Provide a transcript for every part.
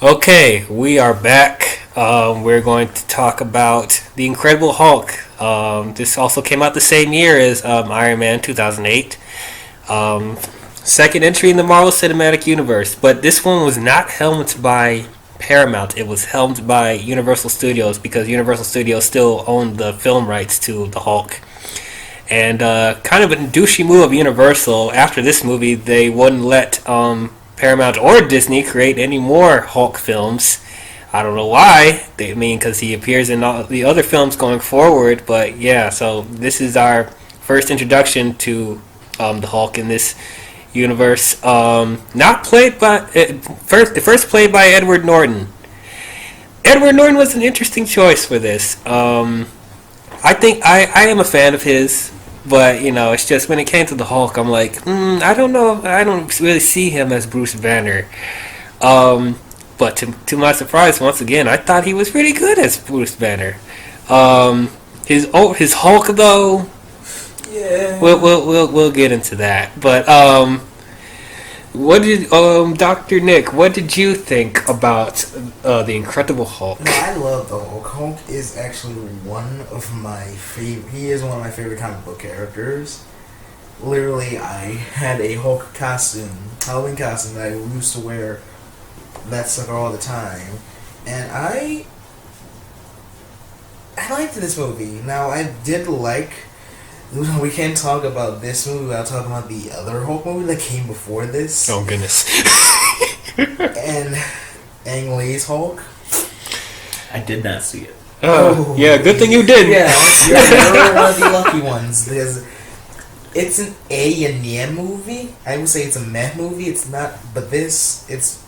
Okay, we are back. We're going to talk about The Incredible Hulk. This also came out the same year as Iron Man 2008. Um, Second entry in the Marvel Cinematic Universe, but this one was not helmed by Paramount. It was helmed by Universal Studios because Universal Studios still owned the film rights to the Hulk. And kind of a douchey move of Universal. After this movie, they wouldn't let Paramount or Disney create any more Hulk films. I don't know why. They mean because he appears in all the other films going forward. But yeah, so this is our first introduction to the Hulk in this universe. Not played by first played by Edward Norton. Edward Norton was an interesting choice for this. I think I am a fan of his, but it's just when it came to the Hulk, I'm like, I don't know, I don't really see him as Bruce Banner. But to my surprise, once again, I thought he was pretty good as Bruce Banner. His Hulk though, Yeah. we'll get into that. But what did Dr. Nick? What did you think about the Incredible Hulk? No, I love the Hulk. Hulk is actually one of my favorite. He is one of my favorite comic book characters. Literally, I had a Hulk costume, Halloween costume that I used to wear that sucker all the time, and I liked this movie. Now, I did like. We can't talk about this movie without talking about the other Hulk movie that came before this. Oh goodness! And Ang Lee's Hulk. I did not see it. Yeah, good thing you did. Yeah, you're one of the lucky ones because it's an A and M movie. I would say it's a meh movie. It's not, but it's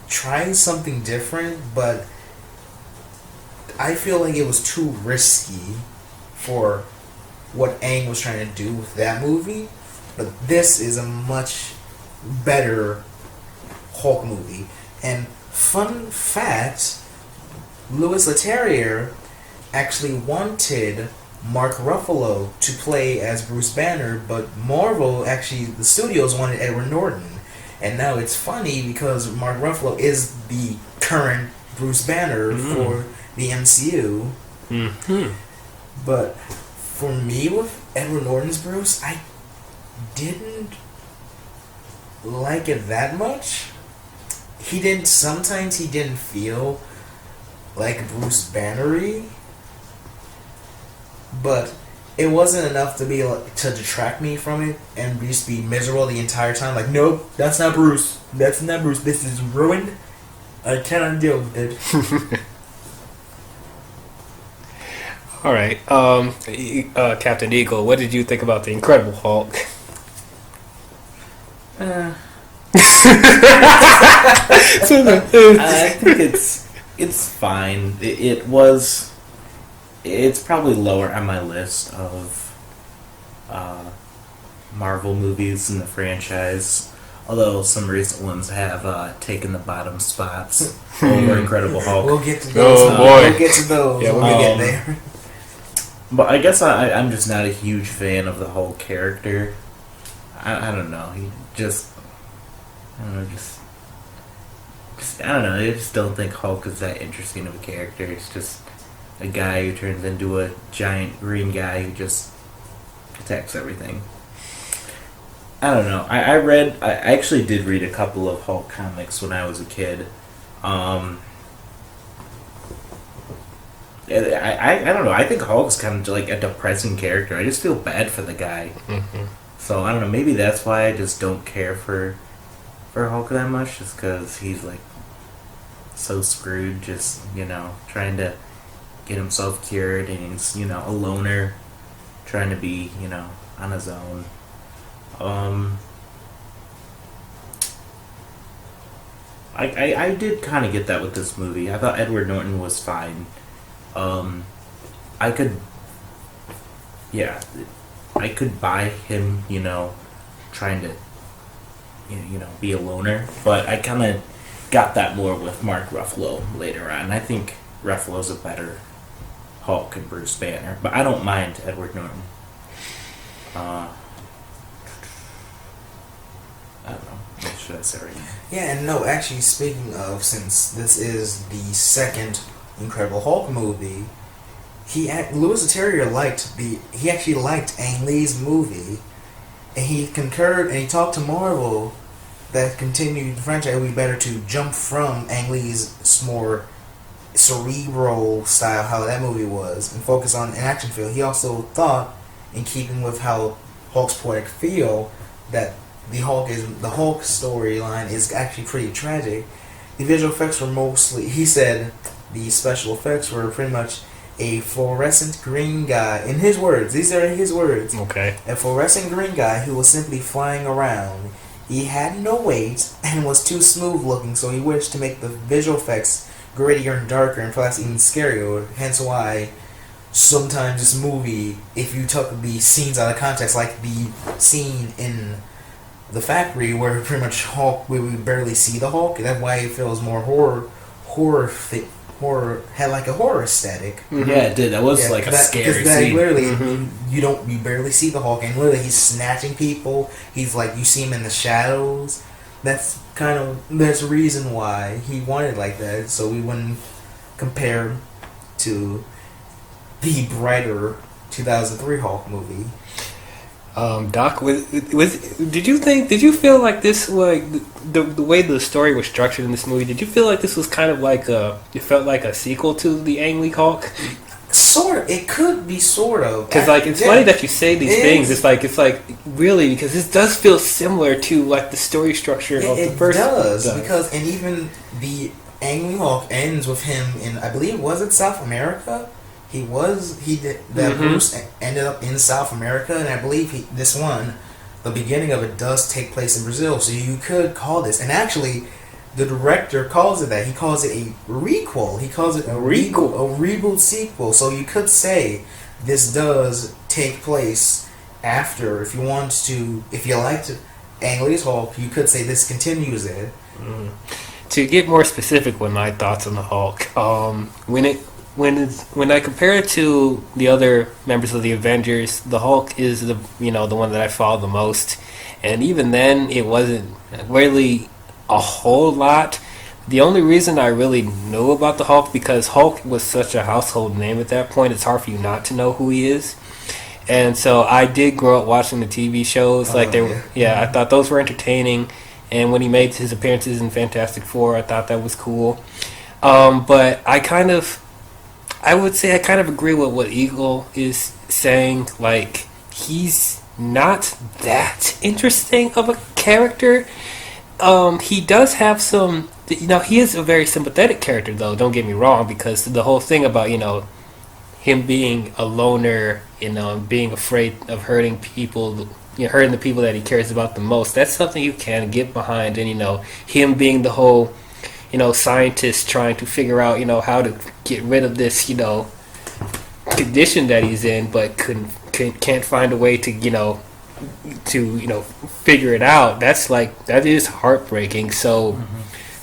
trying something different. But I feel like it was too risky for what Aang was trying to do with that movie. But this is a much better Hulk movie. And fun fact, Louis Leterrier actually wanted Mark Ruffalo to play as Bruce Banner, but Marvel, actually, the studios wanted Edward Norton. And now it's funny because Mark Ruffalo is the current Bruce Banner for the MCU. Mm-hmm. But for me, with Edward Norton's Bruce, I didn't like it that much. Sometimes he didn't feel like Bruce Bannery, but it wasn't enough to to detract me from it and just be miserable the entire time. Like, nope, that's not Bruce. That's not Bruce. This is ruined. I cannot deal with it. All right, Captain Eagle, what did you think about the Incredible Hulk? I think it's fine. It's probably lower on my list of Marvel movies in the franchise. Although some recent ones have taken the bottom spots over Incredible Hulk. We'll get to those. Oh boy, We'll get to those. Yeah, when we get there. But I guess I'm just not a huge fan of the whole character. I don't know. He just I don't know. I don't know. I just don't think Hulk is that interesting of a character. It's just a guy who turns into a giant green guy who just attacks everything. I don't know. I actually did read a couple of Hulk comics when I was a kid. I don't know. I think Hulk's kind of like a depressing character. I just feel bad for the guy. Mm-hmm. So I don't know. Maybe that's why I just don't care for Hulk that much, just because he's like so screwed. Just trying to get himself cured, and he's a loner, trying to be on his own. I did kind of get that with this movie. I thought Edward Norton was fine. I could buy him, trying to, be a loner. But I kind of got that more with Mark Ruffalo later on. I think Ruffalo's a better Hulk and Bruce Banner, but I don't mind Edward Norton. I don't know. should I say right now? Yeah, and no, actually, speaking of, since this is the second Incredible Hulk movie, Louis Leterrier he actually liked Ang Lee's movie, and he concurred, and he talked to Marvel that continued the franchise. It would be better to jump from Ang Lee's more cerebral style, how that movie was, and focus on an action film. He also thought, in keeping with how Hulk's poetic feel, that the Hulk storyline is actually pretty tragic. The visual effects were mostly, he said, the special effects were pretty much a fluorescent green guy. In his words, these are his words. Okay. A fluorescent green guy who was simply flying around. He had no weight and was too smooth looking, so he wished to make the visual effects grittier and darker and perhaps even scarier. Hence why sometimes this movie, if you took the scenes out of context, like the scene in the factory where pretty much Hulk, where we barely see the Hulk, that's why it feels more horror, had like a horror aesthetic. Mm-hmm. Yeah, it did. That was like a scary scene. Literally, you barely see the Hulk, and literally he's snatching people. He's like, you see him in the shadows. That's the reason why he wanted like that, so we wouldn't compare to the brighter 2003 Hulk movie. Doc, did you feel like this, like the way the story was structured in this movie? Did you feel like this was kind of like it felt like a sequel to the Ang Lee Hulk? Sort of. It could be sort of. Because like it's funny that you say these things. It's like really, because this does feel similar to like the story structure of the first. It does because, and even the Ang Lee Hulk ends with him in, I believe, was it South America? Bruce ended up in South America, and I believe the beginning of it does take place in Brazil. So you could call this, and actually, the director calls it that. He calls it a requel. He calls it a reboot sequel. So you could say this does take place after. If you liked Ang Lee's Hulk, you could say this continues it. To get more specific with my thoughts on the Hulk, when I compare it to the other members of the Avengers, the Hulk is the one that I follow the most, and even then it wasn't really a whole lot. The only reason I really knew about the Hulk, because Hulk was such a household name at that point, it's hard for you not to know who he is. And so I did grow up watching the TV shows. I thought those were entertaining, and when he made his appearances in Fantastic Four, I thought that was cool. But I would say I kind of agree with what Eagle is saying. Like, he's not that interesting of a character. He does have some, he is a very sympathetic character, though, don't get me wrong, because the whole thing about, him being a loner, being afraid of hurting people, hurting the people that he cares about the most, that's something you can get behind. And, him being the whole, scientist trying to figure out, how to get rid of this, condition that he's in, but can't find a way to, figure it out. That is heartbreaking. So,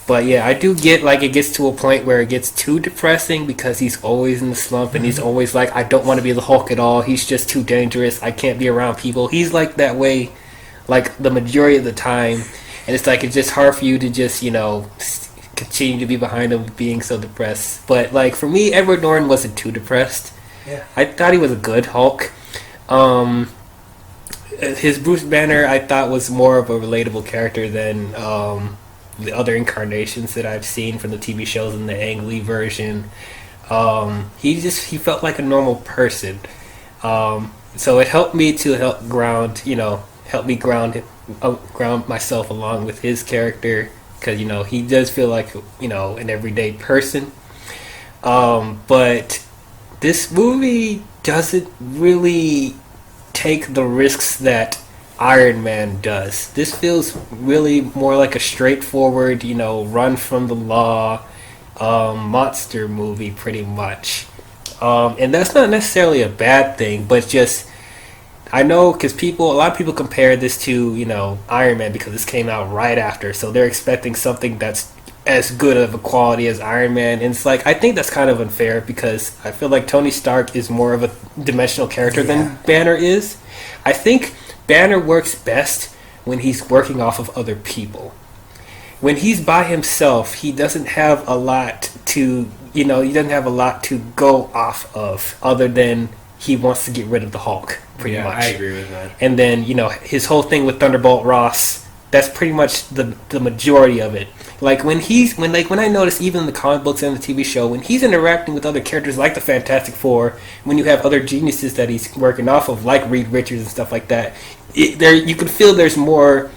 but yeah, I do get like it gets to a point where it gets too depressing because he's always in the slump and he's always like, I don't want to be the Hulk at all. He's just too dangerous. I can't be around people. He's like that way, like the majority of the time, and it's like it's just hard for you to just continue to be behind him being so depressed. But like for me, Edward Norton wasn't too depressed. Yeah. I thought he was a good Hulk. His Bruce Banner I thought was more of a relatable character than the other incarnations that I've seen from the TV shows in the Ang Lee version. He felt like a normal person. So it helped me to ground myself along with his character. Because, he does feel like, an everyday person. But this movie doesn't really take the risks that Iron Man does. This feels really more like a straightforward, run from the law monster movie, pretty much. And that's not necessarily a bad thing, but just... I know because a lot of people compare this to, Iron Man because this came out right after. So they're expecting something that's as good of a quality as Iron Man. And it's like, I think that's kind of unfair because I feel like Tony Stark is more of a dimensional character than Banner is. I think Banner works best when he's working off of other people. When he's by himself, he doesn't have a lot to, he doesn't have a lot to go off of other than he wants to get rid of the Hulk, pretty much. I agree with that. And then, his whole thing with Thunderbolt Ross, that's pretty much the majority of it. Like when I notice even in the comic books and the TV show, when he's interacting with other characters like the Fantastic Four, when you have other geniuses that he's working off of, like Reed Richards and stuff like that, you can feel there's more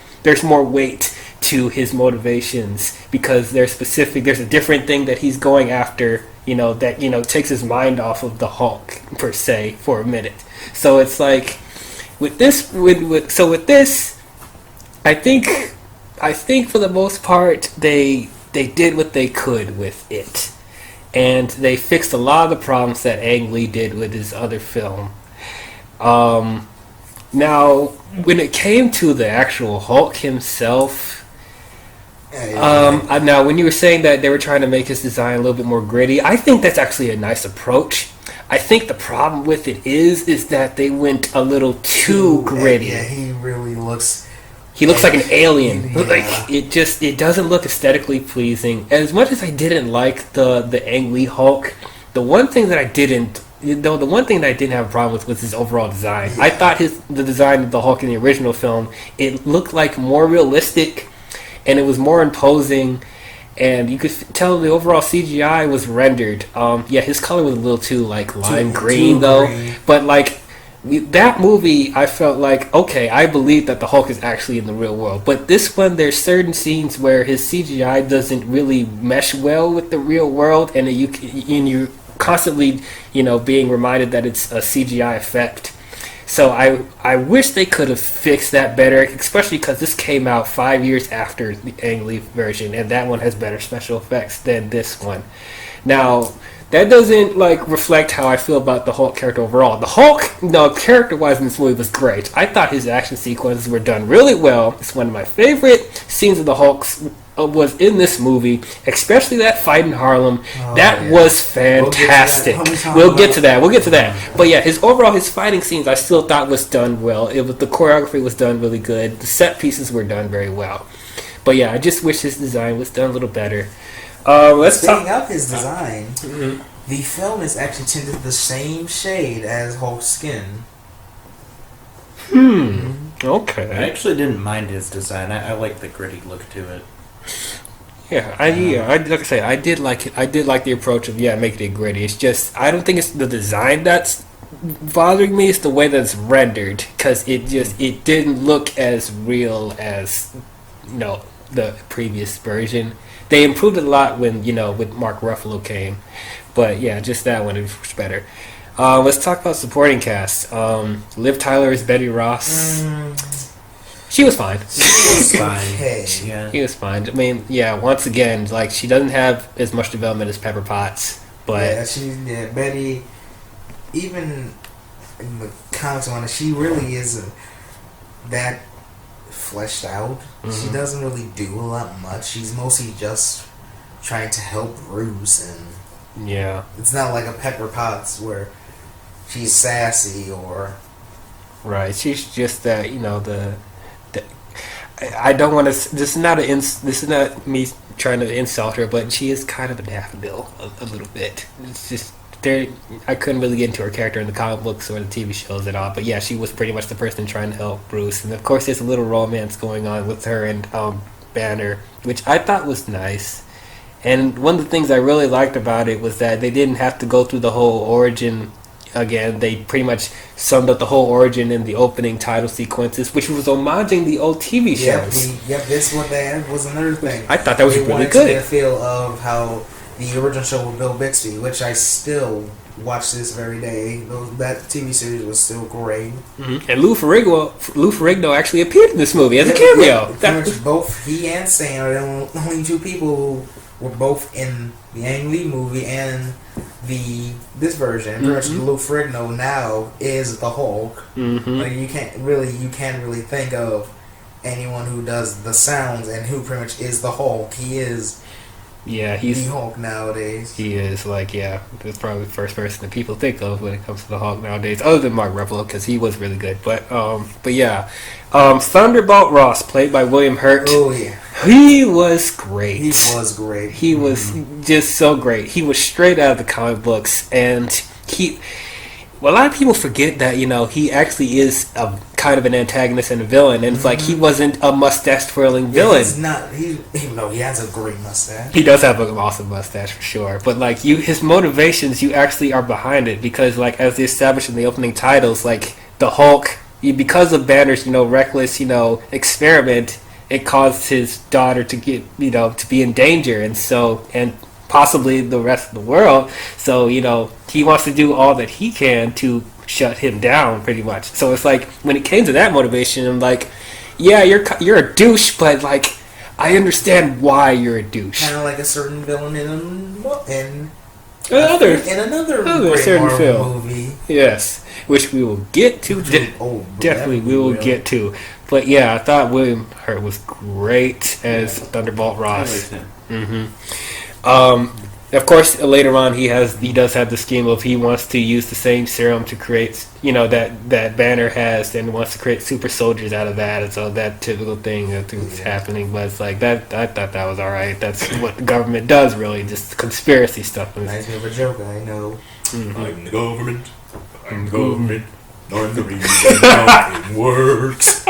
weight to his motivations because there's a different thing that he's going after, that takes his mind off of the Hulk per se for a minute. So it's like with this, I think for the most part they did what they could with it, and they fixed a lot of the problems that Ang Lee did with his other film. Now, when it came to the actual Hulk himself. Now, when you were saying that they were trying to make his design a little bit more gritty, I think that's actually a nice approach. I think the problem with it is that they went a little too gritty. Yeah, he really looks. He looks like an alien. Yeah. Like it doesn't look aesthetically pleasing. As much as I didn't like the Ang Lee Hulk, the one thing that I didn't have a problem with was his overall design. Yeah. I thought the design of the Hulk in the original film, it looked like more realistic. And it was more imposing, and you could tell the overall CGI was rendered. His color was a little too lime green though. Green. But that movie, I felt like, okay, I believe that the Hulk is actually in the real world. But this one, there's certain scenes where his CGI doesn't really mesh well with the real world, and you're constantly, being reminded that it's a CGI effect. So I wish they could have fixed that better, especially because this came out 5 years after the Ang Lee version, and that one has better special effects than this one. Now, that doesn't reflect how I feel about the Hulk character overall. The Hulk, character-wise in this movie was great. I thought his action sequences were done really well. It's one of my favorite scenes of the Hulk's was in this movie, especially that fight in Harlem. Was fantastic. We'll get to that. But yeah, his fighting scenes I still thought was done well. The choreography was done really good. The set pieces were done very well. But yeah, I just wish his design was done a little better. Speaking of his design, the film is actually tinted the same shade as Hulk's skin. Okay. I actually didn't mind his design. I like the gritty look to it. Yeah, like I say, I did like it. I did like the approach of making it gritty. It's just I don't think it's the design that's bothering me. It's the way that it's rendered, because it didn't look as real as the previous version. They improved it a lot when with Mark Ruffalo came, but yeah, just that one was better. Let's talk about supporting cast. Liv Tyler is Betty Ross. She was fine. Okay. He was fine. I mean, once again, she doesn't have as much development as Pepper Potts, but Betty, even in the comics on it, she really isn't that fleshed out. Mm-hmm. She doesn't really do a lot much. She's mostly just trying to help Bruce, and it's not like a Pepper Potts where she's sassy or right. She's just that I don't want to. This is not me trying to insult her, but she is kind of a daffodil a little bit. It's just I couldn't really get into her character in the comic books or the TV shows at all. But yeah, she was pretty much the person trying to help Bruce, and of course, there's a little romance going on with her and Banner, which I thought was nice. And one of the things I really liked about it was that they didn't have to go through the whole origin again. They pretty much summed up the whole origin in the opening title sequences, which was homaging the old TV shows. This what that was another thing. I thought that was really good. To get a feel of how the original show with Bill Bixby, which I still watch this very day. That TV series was still great. Mm-hmm. And Lou Ferrigno actually appeared in this movie as a cameo. Both he and Stan are the only two people who were both in the Ang Lee movie and this version. Pretty much Lou Ferrigno now is the Hulk. Mm-hmm. You can't really think of anyone who does the sounds and who pretty much is the Hulk. He is Yeah, The Hulk nowadays. he is like, yeah, that's probably the first person that people think of when it comes to the Hulk nowadays, other than Mark Ruffalo, because he was really good. But yeah, Thunderbolt Ross, played by William Hurt. Oh yeah, He was great. he was great. He was just so great. He was straight out of the comic books, and well, a lot of people forget that he actually is a kind of an antagonist and a villain, and it's like he wasn't a mustache twirling villain. He's not. Even though he has a great mustache. He does have an awesome mustache for sure, but like his motivations, you actually are behind it because, like, as they established in the opening titles, like the Hulk, because of Banner's reckless experiment, it caused his daughter to get to be in danger, and possibly the rest of the world. So he wants to do all that he can to shut him down, pretty much. So it's like when it came to that motivation, I'm like, yeah, you're a douche, but like I understand why you're a douche. Kind of like a certain villain in Another great certain Marvel film. movie. Yes, which we will get to. Definitely, we will get to. But yeah, I thought William Hurt was great as Thunderbolt Ross. I liked him. Of course, later on, he does have the scheme of he wants to use the same serum to create, that Banner has, and wants to create super soldiers out of that. And so that typical thing that's happening, but it's like that. I thought that was all right. That's what the government does, really, just conspiracy stuff. Reminds me of a joke I know. I'm the government. I'm the government. I'm the reason nothing works.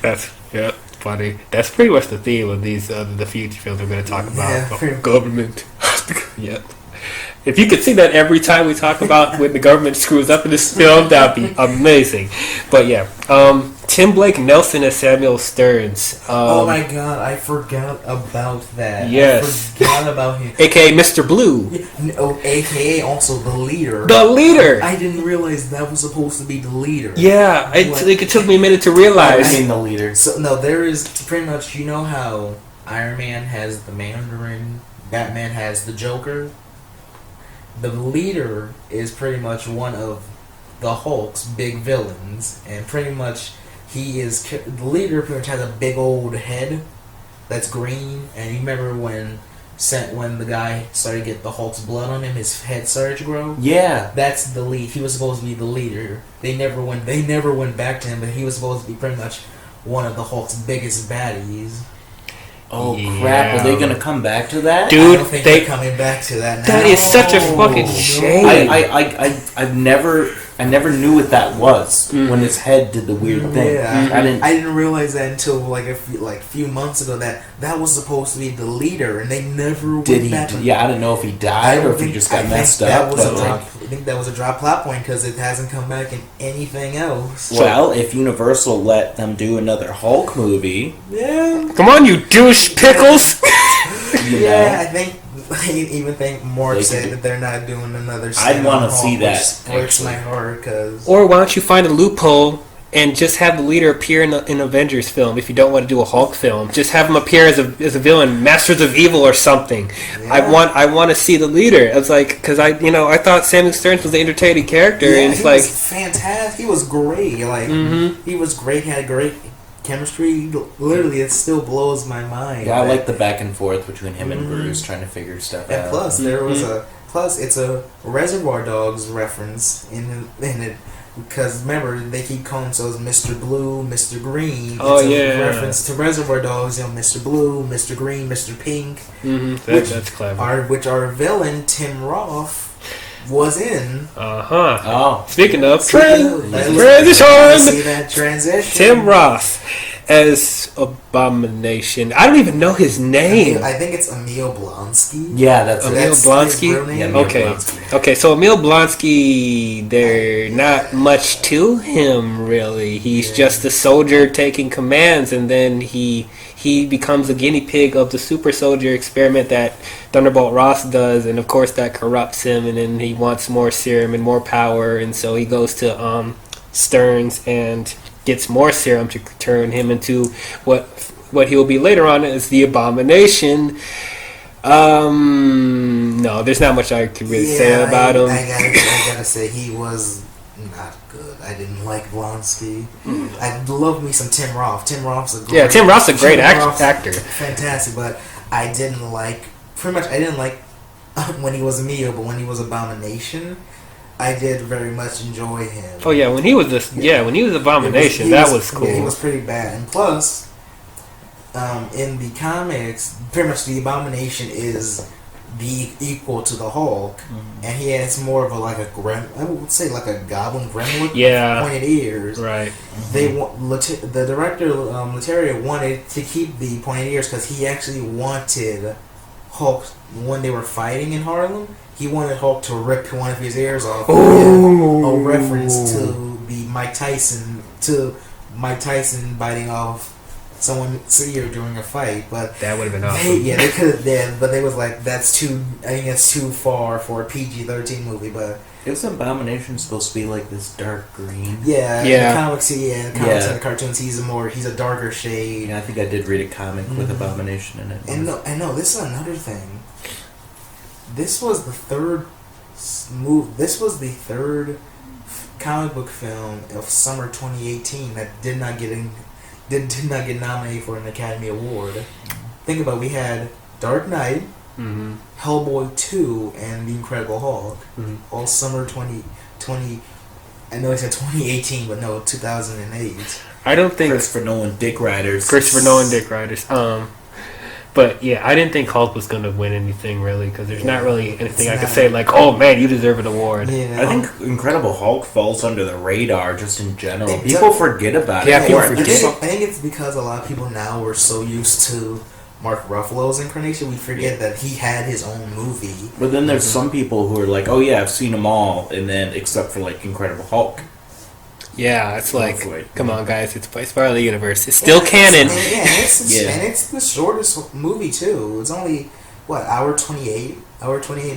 That's funny. That's pretty much the theme of these the future films we're going to talk about. Yeah. Government. Yep. If you could see that every time we talk about when the government screws up in this film, that'd be amazing. But yeah, Tim Blake Nelson as Samuel Stearns. Oh my god, I forgot about that. Yes. I forgot about him. AKA Mr. Blue. AKA also the leader. The leader! I didn't realize that was supposed to be the leader. Yeah, it took me a minute to realize. I mean the leader. So, no, there is pretty much, how Iron Man has the Mandarin, Batman has the Joker? The leader is pretty much one of the Hulk's big villains, and pretty much the leader pretty much has a big old head that's green, and you remember when the guy started to get the Hulk's blood on him, his head started to grow? Yeah. That's the lead. He was supposed to be the leader. They never went back to him, but he was supposed to be pretty much one of the Hulk's biggest baddies. Oh Yeah. crap! Are they gonna come back to that? Dude, I don't think they're coming back to that now. That is such a fucking shame. I never knew what that was when his head did the weird thing. Yeah, I didn't. realize that until like a few months ago that was supposed to be the leader, and they never Did went he? back. Yeah, I didn't know if he died or if he just got messed up. I think that was a drop plot point because it hasn't come back in anything else. Well, if Universal let them do another Hulk movie, Yeah, Come on, you douche pickles! you yeah. know, I even think Mark They said could- that they're not doing another. I'd wanna Hulk, see that, which breaks my actually. heart because. Or why don't you find a loophole and just have the leader appear in an Avengers film if you don't want to do a Hulk film? Just have him appear as a villain, Masters of Evil or something. Yeah. I want to see the leader. It's like, because I thought Samuel Stearns was an entertaining character, Yeah, and it's he like, was fantastic. He was great. Like he was great. He had great chemistry. Literally, it still blows my mind. yeah, I that- like the back and forth between him and Bruce trying to figure stuff And out. plus, it's a Reservoir Dogs reference in it. Because remember, they keep calling themselves Mr. Blue, Mr. Green. Oh, it's a yeah. reference to Reservoir Dogs. Mr. Blue, Mr. Green, Mr. Pink. that's clever. Which our villain Tim Roth was in. Oh, Speaking of See transition, that transition? Tim Roth as Abomination. I don't even know his name. I think it's Emil Blonsky. yeah, that's Emil it. That's Blonsky? his real name? Yeah, Emil Okay. Blonsky. Okay, so Emil Blonsky, there's not much to him really. He's just a soldier taking commands, and then he becomes a guinea pig of the super soldier experiment that Thunderbolt Ross does, and of course that corrupts him, and then he wants more serum and more power, and so he goes to Stearns and gets more serum to turn him into what he will be later on as the Abomination. No, there's not much I can really say about him. I gotta say he was not good. I didn't like Blonsky. I love me some Tim Roth. Tim Roth's a great Roth's actor. Fantastic, but I didn't like when he was Mio, but when he was Abomination, I did very much enjoy him. Oh yeah, when he was Abomination, that was cool. Yeah, he was pretty bad, and plus, in the comics, pretty much the Abomination is the equal to the Hulk, and he has more of a I would say like a goblin gremlin, pointed ears. Right. They the director Leterrier wanted to keep the pointed ears because he actually wanted Hulk when they were fighting in Harlem. He wanted Hulk to rip one of his ears off. A reference to the Mike Tyson biting off someone's ear during a fight, but that would have been awesome. They could have but they was like, that's too. I think that's too far for a PG-13 movie. But isn't Abomination supposed to be like this dark green? Yeah. In the comics, and the cartoons, he's a darker shade. Yeah, I think I did read a comic with Abomination in it. And no, this is another thing. This was the third comic book film of summer 2018 that did not get nominated for an Academy Award. Think about it, we had Dark Knight, Hellboy 2, and The Incredible Hulk. All summer 2020. I know I said 2018, but no, 2008. I don't think Christopher Nolan Dick Riders. But yeah, I didn't think Hulk was going to win anything really, because there's not really anything I could say like, oh man, you deserve an award. Yeah. I think Incredible Hulk falls under the radar just in general. People forget about it. Yeah, people forget. I think it's because a lot of people now are so used to Mark Ruffalo's incarnation, we forget that he had his own movie. But then there's some people who are like, oh yeah, I've seen them all, and then except for like Incredible Hulk. Yeah, it's like, come on, guys, it's part of the universe. It's still canon. And it's the shortest movie too. It's only hour 28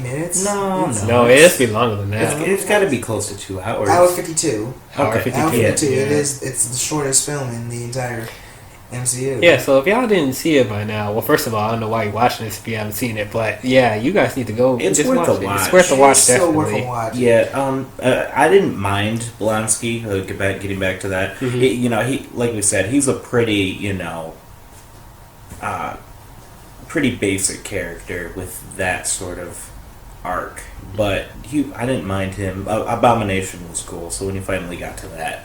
minutes. No, it has to be longer than that. It's got to be close to 2 hours. Hour 52. Hour 52. Hour 52. It is. It's the shortest film in the entire MCU. Yeah, so if y'all didn't see it by now, well, first of all, I don't know why you're watching this if you haven't seen it, but yeah, you guys need to go. It's worth a watch. It's worth a watch, definitely. Worth a watch. Yeah, I didn't mind Blonsky. Getting back to that, he, like we said, he's a pretty, pretty basic character with that sort of arc. But I didn't mind him. Abomination was cool. So when you finally got to that.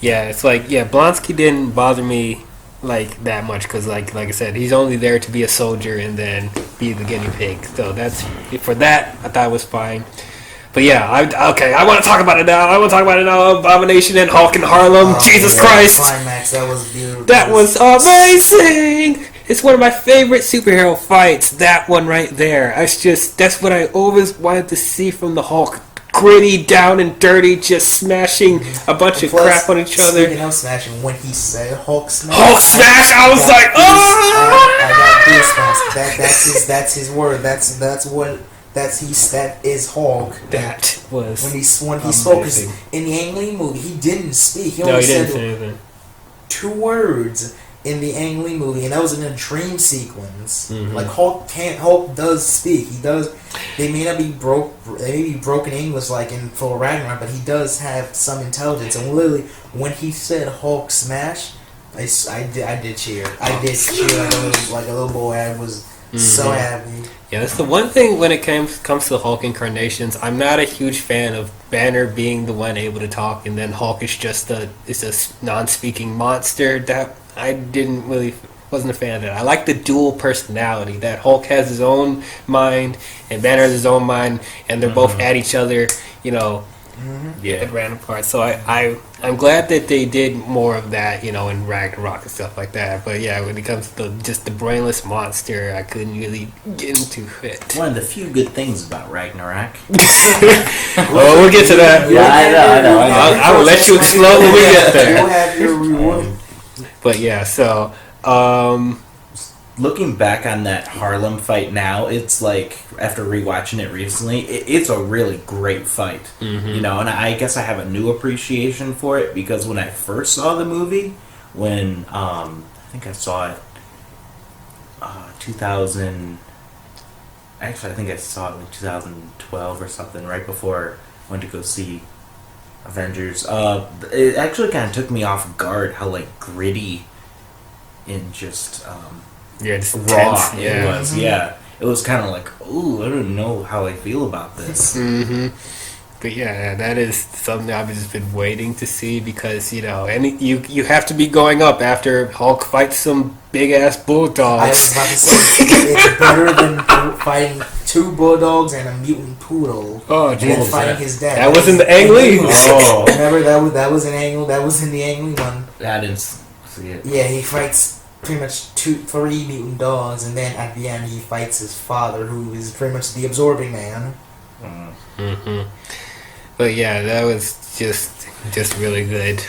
Yeah, it's like, Blonsky didn't bother me like that much because, like I said, he's only there to be a soldier and then be the guinea pig. So for that, I thought it was fine. But yeah, I want to talk about it now. Abomination and Hulk in Harlem. Jesus Christ! Climax, that was beautiful. That was amazing. It's one of my favorite superhero fights. That one right there. That's what I always wanted to see from the Hulk. Gritty, down and dirty, just smashing a bunch of crap on each other. Speaking of smashing, when he said Hulk smash, I was like, oh! I got goosebumps. That's his word. That is Hulk. That was when he spoke in the Ang Lee movie. He didn't speak. He only didn't said say anything. 2 words in the Ang Lee movie, and that was in a dream sequence. Like Hulk does speak. He does. They may not be broken English like in Thor Ragnarok, but he does have some intelligence. And literally, when he said Hulk smash, I did cheer. I did cheer like a little boy. I was so happy. Yeah, that's the one thing when it comes to the Hulk incarnations. I'm not a huge fan of Banner being the one able to talk, and then Hulk is just a non-speaking monster. That I wasn't a fan of that. I like the dual personality that Hulk has his own mind and Banner has his own mind, and they're both at each other, at random parts. So I'm glad that they did more of that, in Ragnarok and stuff like that. But yeah, when it comes to just the brainless monster, I couldn't really get into it. One of the few good things about Ragnarok. Well, we'll get to that. Yeah, I know. I will let you explode when we get there. You'll have your reward. But yeah, so looking back on that Harlem fight now, it's like, after rewatching it recently, it's a really great fight. And I guess I have a new appreciation for it because when I first saw the movie, when I think I saw it 2000. Actually, I think I saw it in 2012 or something, right before I went to go see Avengers. It actually kind of took me off guard how like gritty and just Yeah, it's raw intense. it Yeah. was. Yeah, it was kind of like, ooh, I don't know how I feel about this. But yeah, that is something I've just been waiting to see because and you have to be going up after Hulk fights some big ass I was bulldogs. about to say it's better than fighting 2 bulldogs and a mutant poodle. Oh, And then Jesus. fighting his dad. That was in the Ang Lee. Oh, Remember that was in the Ang Lee one. I didn't see it. Yeah, he fights pretty much 3 mutant dogs, and then at the end he fights his father, who is pretty much the absorbing man. But yeah, that was just really good.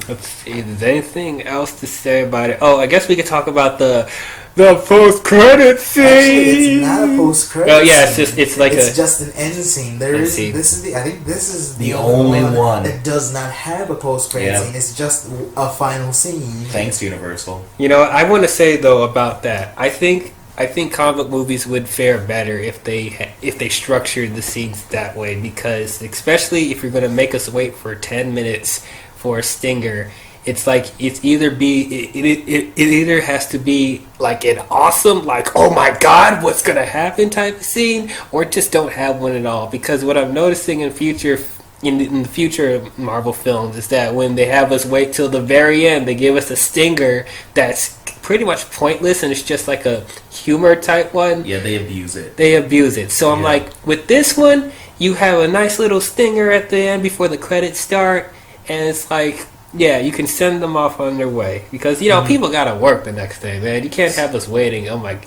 Let's see. Is there anything else to say about it? Oh, I guess we could talk about the post credit scene. Actually, it's not a post credit. Oh yeah, it's like just an end scene. End scene. I think this is The only one that does not have a post credit Yeah. scene. It's just a final scene. Thanks, Universal. I want to say though about that. I think comic movies would fare better if they structured the scenes that way, because especially if you're going to make us wait for 10 minutes for a stinger, it's like it either has to be like an awesome, like, oh my god, what's going to happen type of scene, or just don't have one at all. Because what I'm noticing in the future Marvel films is that when they have us wait till the very end, they give us a stinger that's pretty much pointless, and it's just like a humor type one. Yeah, they abuse it. So I'm like, with this one, you have a nice little stinger at the end before the credits start, and it's like, yeah, you can send them off on their way, because people gotta work the next day, man. You can't have us waiting. I'm like,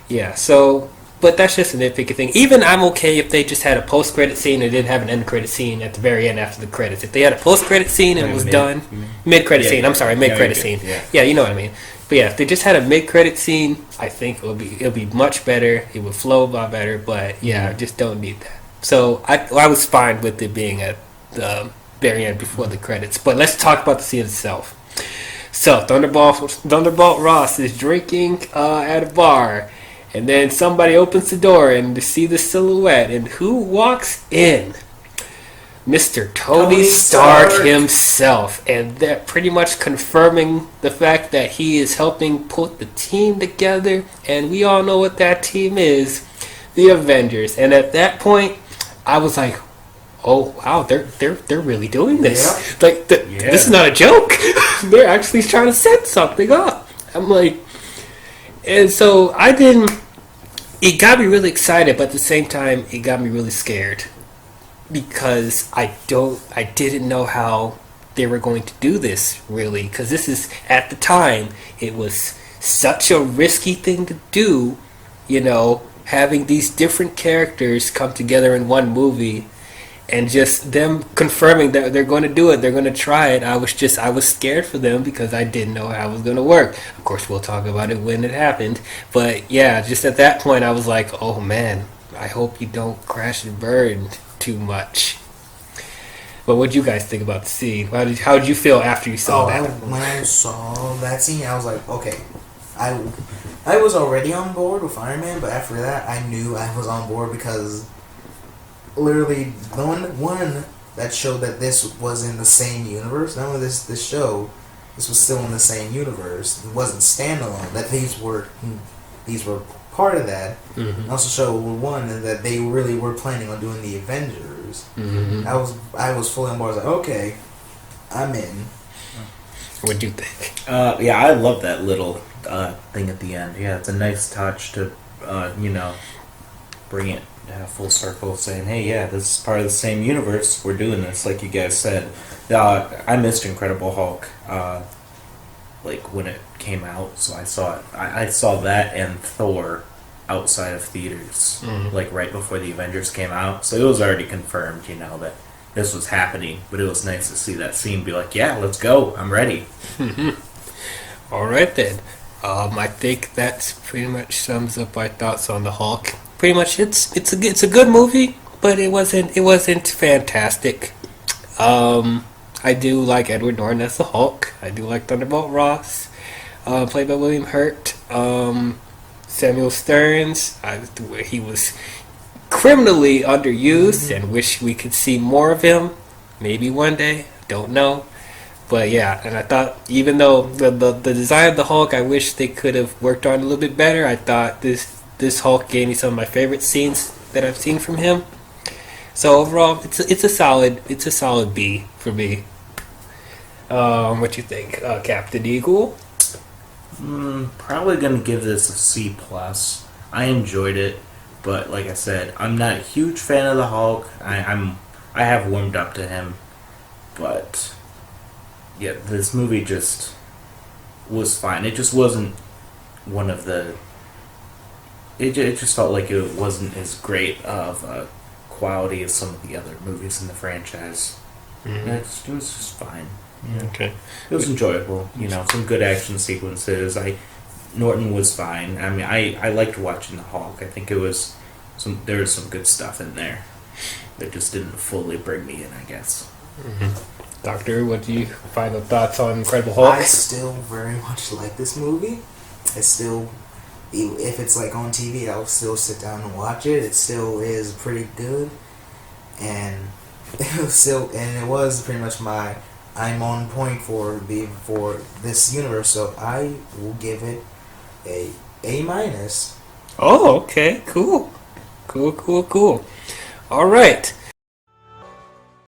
yeah. So, but that's just a nitpicky thing. Even I'm okay if they just had a post credit scene and didn't have an end credit scene at the very end after the credits. If they had a post credit scene and it was done, mid credit scene. I'm sorry, mid credit scene. Yeah, you know what I mean. But yeah, if they just had a mid credit scene, I think it'll be much better. It would flow a lot better. But yeah, I just don't need that. So I was fine with it being at the very end before the credits. But let's talk about the scene itself. So Thunderbolt Ross is drinking at a bar, and then somebody opens the door and to see the silhouette, and who walks in? Mr. Tony Stark himself, and that pretty much confirming the fact that he is helping put the team together, and we all know what that team is, the Avengers. And at that point, I was like, oh wow, they're really doing this. Yeah. Like this is not a joke. They're actually trying to set something up. I'm like, and so it got me really excited, but at the same time, it got me really scared, because I didn't know how they were going to do this, really, because this is, at the time, it was such a risky thing to do, having these different characters come together in one movie, and just them confirming that they're going to do it, they're going to try it. I was scared for them because I didn't know how it was going to work. Of course, we'll talk about it when it happened, but yeah, just at that point, I was like, oh man, I hope you don't crash and burn too much. But what do you guys think about the scene? How did you feel after you saw that? When I saw that scene, I was like, okay, I was already on board with Iron Man, but after that, I knew I was on board, because literally the one that showed that this was in the same universe. Not only this show, this was still in the same universe. It wasn't standalone. That these were part of that. Mm-hmm. Also showed one that they really were planning on doing the Avengers. Mm-hmm. I was fully on board. I was like, okay, I'm in. What do you think? Yeah, I love that little thing at the end. Yeah, it's a nice touch to, bring it full circle, saying, hey, yeah, this is part of the same universe. We're doing this, like you guys said. I missed Incredible Hulk, when it came out, so I saw it. I saw that and Thor outside of theaters, right before the Avengers came out. So it was already confirmed, that this was happening. But it was nice to see that scene, be like, yeah, let's go. I'm ready. All right then. I think that's pretty much sums up my thoughts on the Hulk. Pretty much, it's a good movie, but it wasn't fantastic. I do like Edward Norton as the Hulk. I do like Thunderbolt Ross, played by William Hurt. Samuel Stearns, he was criminally underused, and wish we could see more of him. Maybe one day, don't know. But yeah, and I thought even though the design of the Hulk, I wish they could have worked on a little bit better. I thought this Hulk gave me some of my favorite scenes that I've seen from him. So overall, it's a solid B for me. What you think, Captain Eagle? Probably gonna give this a C plus. I enjoyed it, but like I said, I'm not a huge fan of the Hulk. I have warmed up to him, but yeah, this movie just was fine. It just wasn't one of the. It just felt like it wasn't as great of a quality as some of the other movies in the franchise. Mm-hmm. It was just fine. Yeah. Okay. It was enjoyable, some good action sequences. Norton was fine. I mean, I liked watching the Hulk. I think there was some good stuff in there that just didn't fully bring me in, I guess. Mm-hmm. Doctor, what do you final thoughts on Incredible Hulk? I still very much like this movie. It still, if it's like on TV, I'll still sit down and watch it. It still is pretty good, and it was pretty much I'm on point for this universe, so I will give it A minus. Oh, okay, cool. All right.